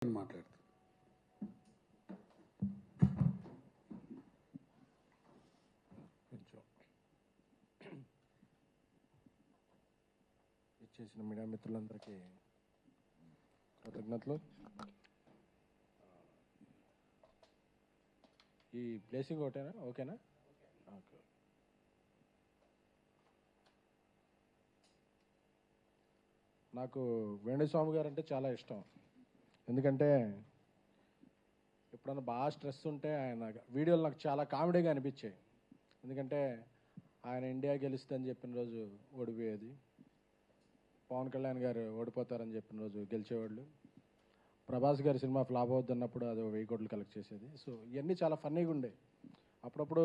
మాట్లాడుతాను. ఇచ్చేసిన మీడియా మిత్రులందరికీ కృతజ్ఞతలు. ఈ ప్లేసింగ్ ఒకటేనా? ఓకేనా? ఓకే. నాకు వేణుస్వామి గారు అంటే చాలా ఇష్టం. ఎందుకంటే ఎప్పుడన్నా బాగా స్ట్రెస్ ఉంటే ఆయన వీడియోలు నాకు చాలా కామెడీగా అనిపించాయి. ఎందుకంటే ఆయన ఇండియా గెలుస్తుందని చెప్పిన రోజు ఓడిపోయేది, పవన్ కళ్యాణ్ గారు ఓడిపోతారని చెప్పిన రోజు గెలిచేవాళ్ళు, ప్రభాస్ గారి సినిమా ఫ్లాప్ అవుతున్నప్పుడు అది 1000 కోట్లు కలెక్ట్ చేసేది. సో ఇవన్నీ చాలా ఫన్నీగా ఉండే. అప్పుడప్పుడు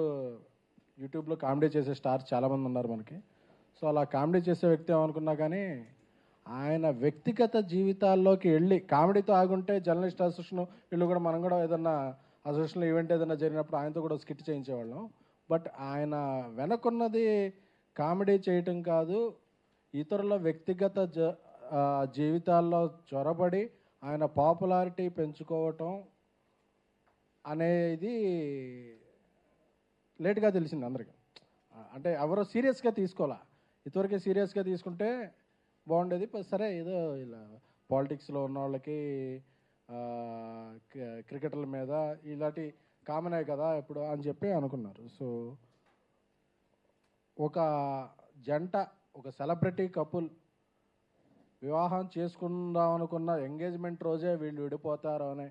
యూట్యూబ్లో కామెడీ చేసే స్టార్స్ చాలామంది ఉన్నారు మనకి. సో అలా కామెడీ చేసే వ్యక్తి ఏమనుకున్నా కానీ ఆయన వ్యక్తిగత జీవితాల్లోకి వెళ్ళి కామెడీతో ఆగుంటే జర్నలిస్ట్ అసోసియేషన్ వీళ్ళు కూడా మనం కూడా ఏదన్నా అసోసియేషన్లో ఈవెంట్ ఏదైనా జరిగినప్పుడు ఆయనతో కూడా స్కిట్ చేయించేవాళ్ళం. బట్ ఆయన వెనకున్నది కామెడీ చేయటం కాదు, ఇతరుల వ్యక్తిగత జీవితాల్లో చొరబడి ఆయన పాపులారిటీ పెంచుకోవటం అనేది లేట్గా తెలిసింది అందరికీ. అంటే ఎవరో సీరియస్గా తీసుకోవాలా, ఇంతవరకే సీరియస్గా తీసుకుంటే బాగుండేది. సరే ఏదో ఇలా పాలిటిక్స్లో ఉన్న వాళ్ళకి క్రికెటర్ల మీద ఇలాంటి కామనే కదా ఇప్పుడు అని చెప్పి అనుకున్నారు. సో ఒక జంట, ఒక సెలబ్రిటీ కపుల్ వివాహం చేసుకుందాం అనుకున్న ఎంగేజ్మెంట్ రోజే వీళ్ళు విడిపోతారు అనే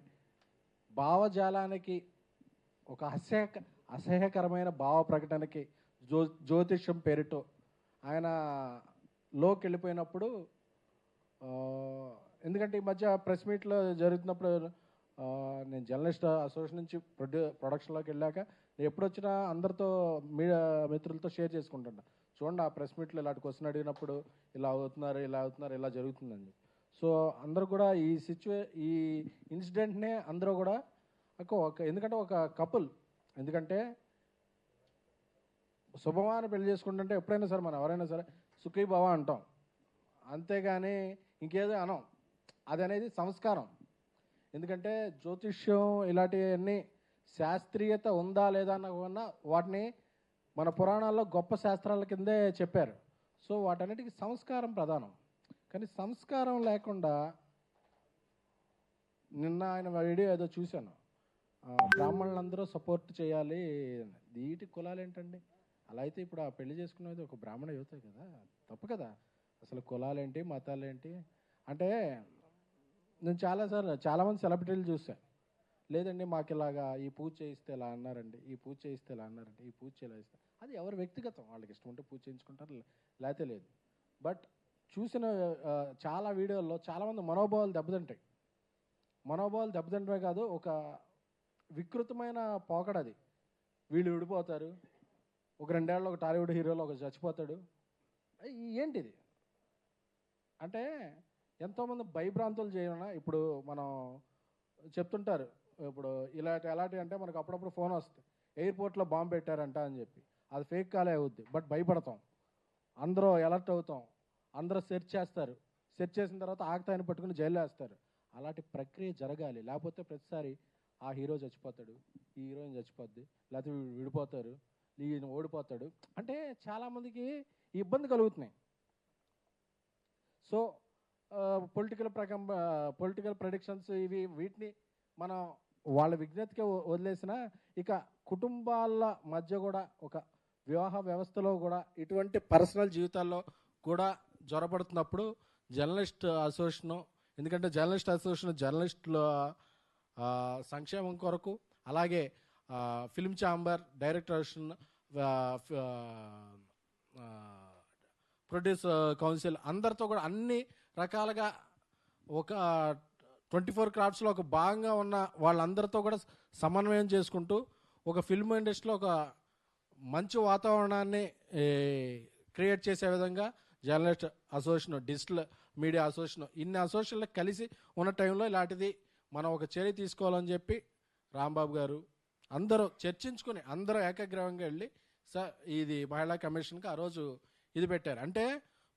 భావజాలానికి, ఒక అసహ్యకరమైన భావ ప్రకటనకి జ్యోతిష్యం పేరుతో ఆయన లోకి వెళ్ళిపోయినప్పుడు, ఎందుకంటే ఈ మధ్య ప్రెస్ మీట్లో జరుగుతున్నప్పుడు నేను జర్నలిస్ట్ అసోసియేషన్ నుంచి ప్రొడక్షన్లోకి వెళ్ళాక నేను ఎప్పుడు వచ్చినా అందరితో మీడియా మిత్రులతో షేర్ చేసుకుంటున్నా, చూడండి ఆ ప్రెస్ మీట్లో ఇలాంటి క్వశ్చన్ అడిగినప్పుడు ఇలా అవుతున్నారు ఇలా జరుగుతుందని. సో అందరూ కూడా ఈ ఇన్సిడెంట్నే అందరూ కూడా ఎందుకంటే ఒక కపుల్, ఎందుకంటే శుభమాని పెళ్లి చేసుకుంటుంటే ఎప్పుడైనా సరే మనం ఎవరైనా సరే సుఖీభవ అంటాం, అంతేగాని ఇంకేదో అనం. అది అనేది సంస్కారం. ఎందుకంటే జ్యోతిష్యం ఇలాంటివన్నీ శాస్త్రీయత ఉందా లేదా అన్న వాటిని మన పురాణాల్లో గొప్ప శాస్త్రాల కిందే చెప్పారు. సో వాటన్నిటికీ సంస్కారం ప్రధానం. కానీ సంస్కారం లేకుండా నిన్న ఆయన వీడియో ఏదో చూశాను, బ్రాహ్మణులందరూ సపోర్ట్ చేయాలి, వీటి కులాలు ఏంటండి? అలా అయితే ఇప్పుడు ఆ పెళ్లి చేసుకునేది ఒక బ్రాహ్మణ యువతే కదా, తప్పు కదా. అసలు కులాలేంటి మతాలేంటి అంటే, నేను చాలామంది సెలబ్రిటీలు చూశాను, లేదండి మాకు ఇలాగా ఈ పూజ చేయిస్తే ఇలా అన్నారండి, ఈ పూజ చేయిస్తే ఇలా అన్నారండి, ఈ పూజ చేయాలి. అది ఎవరు వ్యక్తిగతం, వాళ్ళకి ఇష్టం ఉంటే పూజ చేయించుకుంటారు, లేకపోతే లేదు. బట్ చూసిన చాలా వీడియోల్లో చాలామంది మనోభావాలు దెబ్బతింటాయి. మనోభావాలు దెబ్బతింటమే కాదు, ఒక వికృతమైన పోకడది. వీళ్ళు విడిపోతారు, ఒక 2 ఏళ్ళలో ఒక టాలీవుడ్ హీరోలో ఒక చచ్చిపోతాడు, ఏంటిది అంటే ఎంతోమంది భయభ్రాంతులు చేయన. ఇప్పుడు మనం చెప్తుంటారు, ఇప్పుడు ఎలాంటి అంటే మనకు అప్పుడప్పుడు ఫోన్ వస్తుంది, ఎయిర్పోర్ట్లో బాంబు పెట్టారంట అని చెప్పి. అది ఫేక్ కాలే అవుద్ది, బట్ భయపడతాం, అందరూ అలర్ట్ అవుతాం, అందరూ సెర్చ్ చేస్తారు, సెర్చ్ చేసిన తర్వాత ఆగతాయని పట్టుకుని జైల్లో వేస్తారు. అలాంటి ప్రక్రియ జరగాలి, లేకపోతే ప్రతిసారి ఆ హీరో చచ్చిపోతాడు, ఈ హీరోయిన్ చచ్చిపోద్ది, లేకపోతే విడిపోతారు, ఈయన ఓడిపోతాడు అంటే చాలామందికి ఇబ్బంది కలుగుతున్నాయి. సో పొలిటికల్ ప్రెడిక్షన్స్ వీటిని మనం వాళ్ళ విజ్ఞతకి వదిలేసిన, ఇక కుటుంబాల మధ్య కూడా ఒక వివాహ వ్యవస్థలో కూడా ఇటువంటి పర్సనల్ జీవితాల్లో కూడా జ్వరపడుతున్నప్పుడు జర్నలిస్ట్ అసోసియేషన్, ఎందుకంటే జర్నలిస్ట్ అసోసియేషన్ జర్నలిస్టుల సంక్షేమం కొరకు, అలాగే film chamber, director association, produce council అందరితో కూడా అన్ని రకాలుగా ఒక 24 క్రాఫ్ట్స్లో ఒక భాగంగా ఉన్న వాళ్ళందరితో కూడా సమన్వయం చేసుకుంటూ ఒక ఫిల్మ్ ఇండస్ట్రీలో ఒక మంచి వాతావరణాన్ని క్రియేట్ చేసే విధంగా journalist association, digital media association, ఇన్ని అసోసియేషన్లు కలిసి ఉన్న టైంలో ఇలాంటిది మనం ఒక చర్య తీసుకోవాలని చెప్పి రాంబాబు గారు అందరూ చర్చించుకొని అందరూ ఏకగ్రీవంగా వెళ్ళి సార్ ఇది మహిళా కమిషన్కి ఆ రోజు ఇది పెట్టారు. అంటే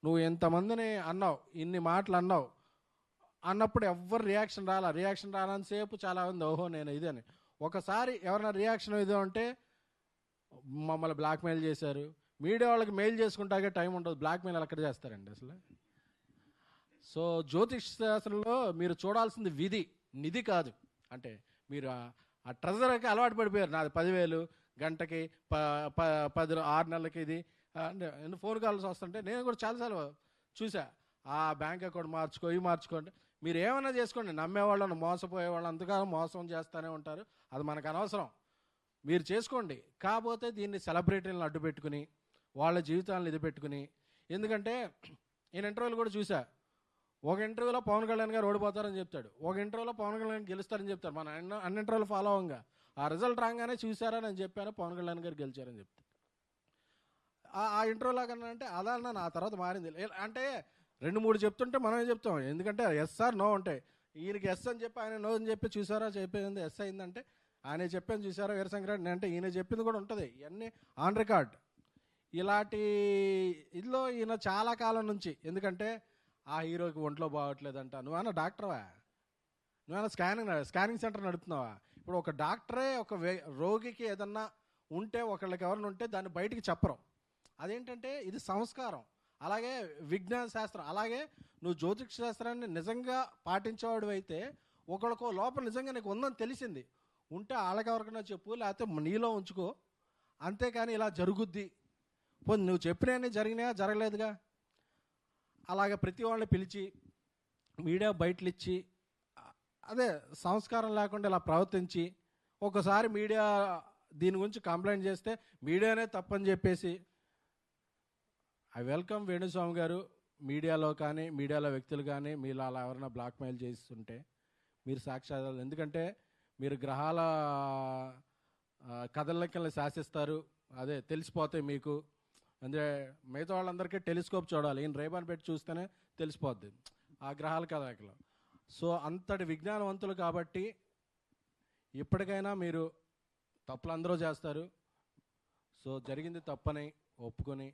నువ్వు ఎంతమందిని అన్నావు, ఇన్ని మాటలు అన్నావు, అన్నప్పుడు ఎవ్వరు రియాక్షన్ రానంతసేపు చాలా ఉంది ఓహో నేను ఇదని. ఒకసారి ఎవరైనా రియాక్షన్ ఇది అంటే మమ్మల్ని బ్లాక్మెయిల్ చేశారు. మీడియా వాళ్ళకి మెయిల్ చేసుకుంటాకే టైం ఉండదు, బ్లాక్మెయిల్ ఎక్కడ చేస్తారండి అసలు. సో జ్యోతిష్ శాస్త్రంలో మీరు చూడాల్సింది విధి, నిధి కాదు. అంటే మీరు ఆ ట్రెజర్కి అలవాటు పడిపోయారు. నాది 10,000 గంటకి 6 నెలలకి ఇది అంటే ఫోన్ కాల్స్ వస్తుంటే నేను కూడా చాలాసార్లు చూసా. ఆ బ్యాంక్ అకౌంట్ మార్చుకోండి, మీరు ఏమైనా చేసుకోండి, నమ్మేవాళ్ళని మోసపోయేవాళ్ళు అంతకాలం మోసం చేస్తూనే ఉంటారు, అది మనకు అనవసరం, మీరు చేసుకోండి. కాకపోతే దీన్ని సెలబ్రిటీలను అడ్డు పెట్టుకుని వాళ్ళ జీవితాలను ఇది పెట్టుకుని, ఎందుకంటే నేను ఇంటర్వ్యూలు కూడా చూసా. ఒక ఇంటర్వ్యూలో పవన్ కళ్యాణ్ గారు ఓడిపోతారని చెప్తాడు, ఒక ఇంటర్వ్యూలో పవన్ కళ్యాణ్ గెలుస్తారని చెప్తాడు. మన అన్ని ఇంటర్వ్యూలు ఫాలో అవ్వంగా ఆ రిజల్ట్ రాగానే చూసారా నేను చెప్పాను పవన్ కళ్యాణ్ గారు గెలిచారని చెప్తాను. ఆ ఇంటర్వ్యూలో కన్నా అంటే అదన్నా నా తర్వాత మారింది అంటే 2-3 చెప్తుంటే మనమే చెప్తాం, ఎందుకంటే ఎస్ ఆర్ నో ఉంటాయి. ఈయనకి ఎస్ అని చెప్పి ఆయన నో అని చెప్పి చూసారా చెప్పేది ఎస్ అయిందంటే ఆయన చెప్పాను చూసారా వీరశంకరెడ్డి అంటే ఈయన చెప్పింది కూడా ఉంటుంది, ఇవన్నీ ఆన్ రికార్డ్. ఇలాంటి ఇదిలో ఈయన చాలా కాలం నుంచి, ఎందుకంటే ఆ హీరోకి ఒంట్లో బాగోట్లేదంట, నువ్వన్నా డాక్టర్వా, నువ్వన్నా స్కానింగ్ సెంటర్ నడుపుతున్నావా? ఇప్పుడు ఒక డాక్టరే ఒక రోగికి ఏదన్నా ఉంటే ఒకళ్ళకి ఎవరైనా ఉంటే దాన్ని బయటికి చెప్పరు, అదేంటంటే ఇది సంస్కారం. అలాగే విజ్ఞాన శాస్త్రం, అలాగే నువ్వు జ్యోతిష శాస్త్రాన్ని నిజంగా పాటించేవాడు అయితే ఒకళ్ళకో లోపల నిజంగా నీకు ఉందని తెలిసింది ఉంటే వాళ్ళకి ఎవరికైనా చెప్పు, లేకపోతే నీలో ఉంచుకో, అంతేకాని ఇలా జరుగుద్ది పోనీ నువ్వు చెప్పినవన్నీ జరిగినాయా జరగలేదుగా. అలాగే ప్రతి వాళ్ళని పిలిచి మీడియా బయటలు ఇచ్చి అదే సంస్కారం లేకుండా ఇలా ప్రవర్తించి ఒకసారి మీడియా దీని గురించి కంప్లైంట్ చేస్తే మీడియానే తప్పని చెప్పేసి, ఐ వెల్కమ్ వేణుస్వామి గారు, మీడియాలో కానీ మీడియాలో వ్యక్తులు కానీ మీరు అలా ఎవరైనా బ్లాక్మెయిల్ చేస్తుంటే మీరు సాక్ష్యాలు, ఎందుకంటే మీరు గ్రహాల కదలికల్ని శాసిస్తారు, అదే తెలిసిపోతాయి మీకు. అంటే మిగతా వాళ్ళందరికీ టెలిస్కోప్ చూడాలి, ఈయన రేబాన్ పెట్టి చూస్తేనే తెలిసిపోద్ది ఆ గ్రహాల కదలికలు. సో అంతటి విజ్ఞానవంతులు కాబట్టి ఇప్పటికైనా మీరు తప్పులు అందరూ చేస్తారు, సో జరిగింది తప్పని ఒప్పుకొని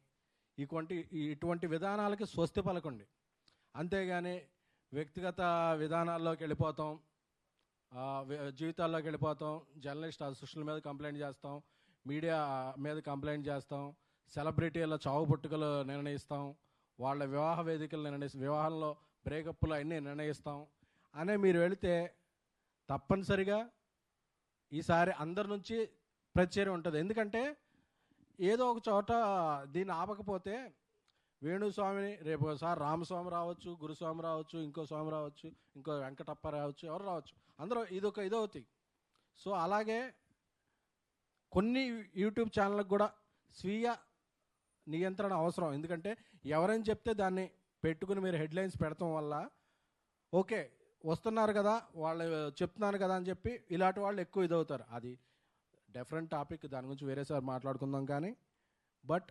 ఇటువంటి విధానాలకి స్వస్తి పలకండి, అంతేగాని వ్యక్తిగత విధానాల్లోకి వెళ్ళిపోతాం, జీవితాల్లోకి వెళ్ళిపోతాం, జర్నలిస్ట్ సోషల్ మీద కంప్లైంట్ చేస్తాం, మీడియా మీద కంప్లైంట్ చేస్తాం, సెలబ్రిటీల చావు పుట్టుకలు నిర్ణయిస్తాం, వాళ్ళ వివాహ వేదికలు వివాహంలో బ్రేకప్లు అన్నీ నిర్ణయిస్తాం అనే మీరు వెళితే తప్పనిసరిగా ఈసారి అందరి నుంచి ప్రతిచర్య ఉంటుంది. ఎందుకంటే ఏదో ఒక చోట దీన్ని ఆపకపోతే వేణుస్వామిని రేపు ఒకసారి రామస్వామి రావచ్చు, గురుస్వామి రావచ్చు, ఇంకో స్వామి రావచ్చు, ఇంకో వెంకటప్ప రావచ్చు, ఎవరు రావచ్చు, అందరూ ఇదవుతాయి. సో అలాగే కొన్ని యూట్యూబ్ ఛానళ్ళకు కూడా స్వీయ నియంత్రణ అవసరం, ఎందుకంటే ఎవరైనా చెప్తే దాన్ని పెట్టుకుని మీరు హెడ్లైన్స్ పెడతాం వల్ల ఓకే వస్తున్నారు కదా వాళ్ళు చెప్తున్నాను కదా అని చెప్పి ఇలాంటి వాళ్ళు ఎక్కువ ఇదవుతారు. అది డిఫరెంట్ టాపిక్, దాని గురించి వేరేసారి మాట్లాడుకుందాం. కానీ బట్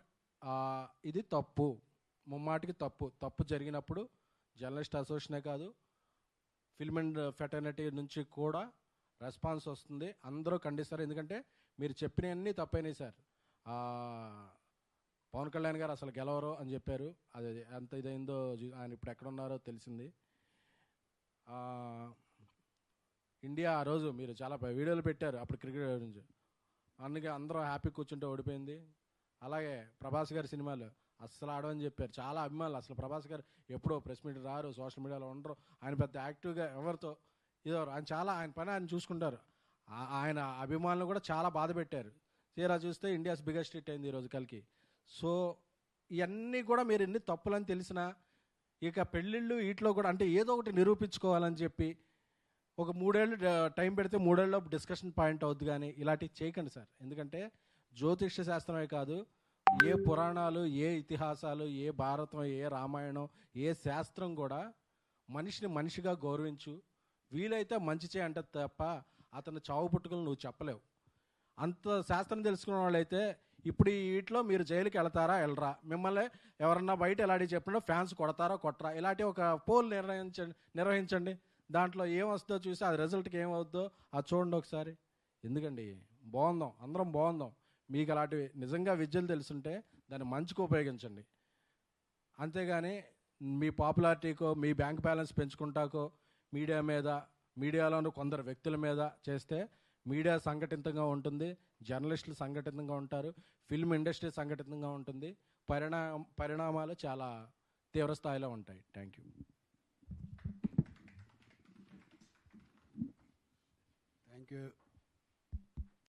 ఇది తప్పు, ముమ్మాటికి తప్పు జరిగినప్పుడు జర్నలిస్ట్ అసోసియేషనే కాదు ఫిల్మ్ అండ్ ఫెటర్నిటీ నుంచి కూడా రెస్పాన్స్ వస్తుంది, అందరూ ఖండిస్తారు. ఎందుకంటే మీరు చెప్పినవన్నీ తప్పైనాయి సార్. పవన్ కళ్యాణ్ గారు అసలు గెలవరు అని చెప్పారు, అది ఎంత ఇదైందో ఆయన ఇప్పుడు ఎక్కడున్నారో తెలిసింది. ఇండియా ఆ రోజు మీరు చాలా వీడియోలు పెట్టారు అప్పుడు క్రికెట్ గురించి, అందుకే అందరూ హ్యాపీ కూర్చుంటే ఓడిపోయింది. అలాగే ప్రభాస్ గారి సినిమాలు అస్సలు ఆడవని చెప్పారు, చాలా అభిమానులు. అసలు ప్రభాస్ గారు ఎప్పుడో ప్రెస్ మీట్ రారు, సోషల్ మీడియాలో ఉండరు, ఆయన పెద్ద యాక్టివ్గా ఎవరితో ఇదవరు, ఆయన పని ఆయన చూసుకుంటారు. ఆయన అభిమానులు కూడా చాలా బాధ పెట్టారు. తీరా చూస్తే ఇండియాస్ బిగ్గెస్ట్ హిట్ అయింది ఈరోజు కల్కి. సో ఇవన్నీ కూడా మీరు ఎన్ని తప్పులని తెలిసినా ఇక పెళ్ళిళ్ళు వీటిలో కూడా అంటే ఏదో ఒకటి నిరూపించుకోవాలని చెప్పి ఒక 3 ఏళ్ళు టైం పెడితే 3 ఏళ్ళలో డిస్కషన్ పాయింట్ అవుద్ది, కానీ ఇలాంటివి చేయకండి సార్. ఎందుకంటే జ్యోతిష్య శాస్త్రమే కాదు, ఏ పురాణాలు, ఏ ఇతిహాసాలు, ఏ భారతం, ఏ రామాయణం, ఏ శాస్త్రం కూడా మనిషిని మనిషిగా గౌరవించు, వీలైతే మంచి చేయంటే తప్ప అతను చావు పుట్టుకలు నువ్వు చెప్పలేవు. అంత శాస్త్రం తెలుసుకున్న వాళ్ళైతే ఇప్పుడు వీటిలో మీరు జైలుకి వెళ్తారా వెళ్ళరా, మిమ్మల్ని ఎవరన్నా బయట ఎలాంటి చెప్పినా ఫ్యాన్స్ కొడతారా కొట్టరా, ఇలాంటి ఒక పోల్ నిర్వహించండి. దాంట్లో ఏం వస్తుందో చూసి అది రిజల్ట్కి ఏమవుద్దో అది చూడండి ఒకసారి. ఎందుకండి బాగుందాం, అందరం బాగుందాం. మీకు అలాంటివి నిజంగా విద్యలు తెలుసుంటే దాన్ని మంచికి ఉపయోగించండి, అంతేగాని మీ పాపులారిటీకో మీ బ్యాంక్ బ్యాలెన్స్ పెంచుకుంటాకో మీడియా మీద, మీడియాలోని కొందరు వ్యక్తుల మీద చేస్తే మీడియా సంఘటితంగా ఉంటుంది, జర్నలిస్టులు సంఘటితంగా ఉంటారు, ఫిల్మ్ ఇండస్ట్రీ సంఘటితంగా ఉంటుంది. పరిణామాలు చాలా తీవ్ర స్థాయిలో ఉంటాయి. Thank you. Thank you.